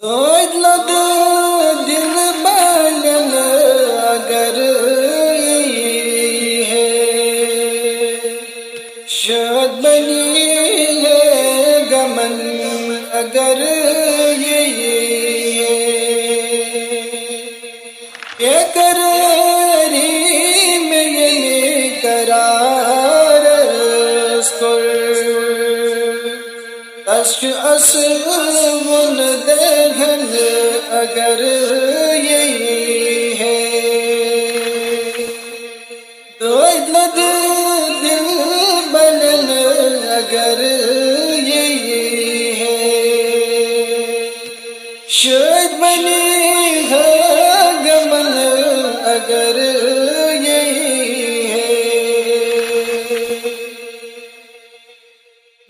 لد دل بالن اگر یہ ہے شاد بنی ہے گمن اگر یہ ہے کہ قراری میں یہ قرار اسکر اشک اسون دہن اگر یہی ہے تو لد دل بلن اگر یہی ہے شاید بنی ہے گمن اگر یہی ہے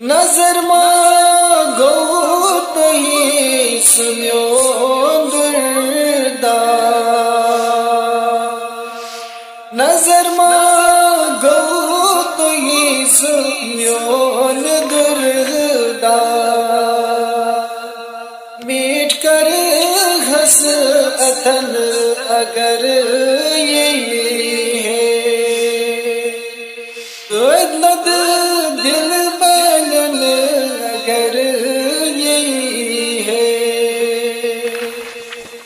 نظر مانگو تو ہی سنو دردا نظر مانگو تو ہی سنو دردا میٹ کر ہنس اتن اگر یہی ہے تو لد دل بالن اگر یہی ہے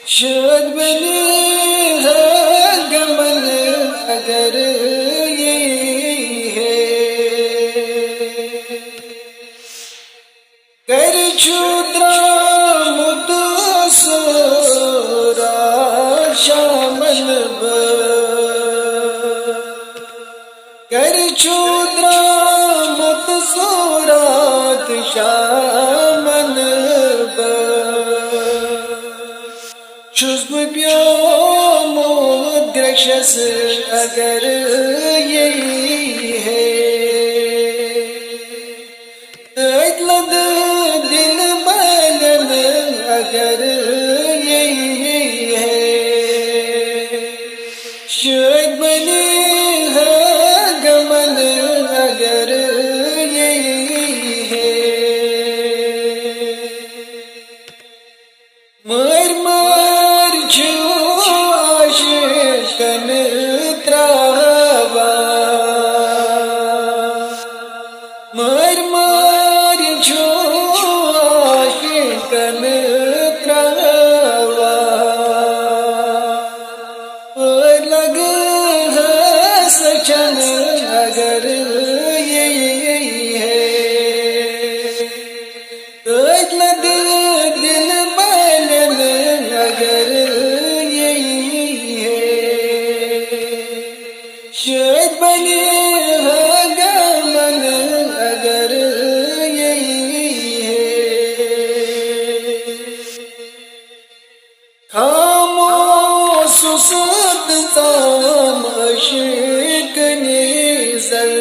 شاد بنی ہے گمن اگر یہی ہے کر چودرا سورا شامل کر چودرا مت سورات شامل چزم بیوم درشس اگر یہی ہے لد دل بالن اگر یہی ہے شاید بنی ہے گمن اگر یہی ہے مر مر چھو عاشقن تراوا مر مر چھو عاشقن تراوا لگ ہے سچن اگر یہی ہے لد دل بالن اگر یہی ہے شاید بنی ہے گمن اگر یہی ہے خاموش سست تام عشق نیزر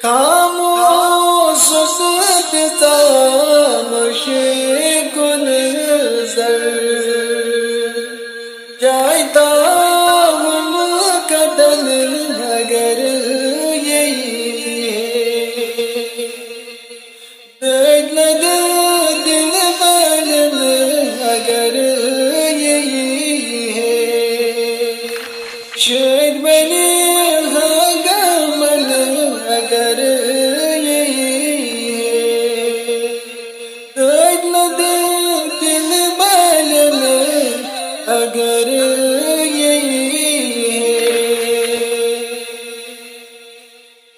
خاموش سست تام عشق نیزر جائتا ہم قدم اگر یہی ہے لد دل بالن اگر یہی ہے شاید بنی ہے گمن اگر یہی ہے لد دل بالن اگر یہی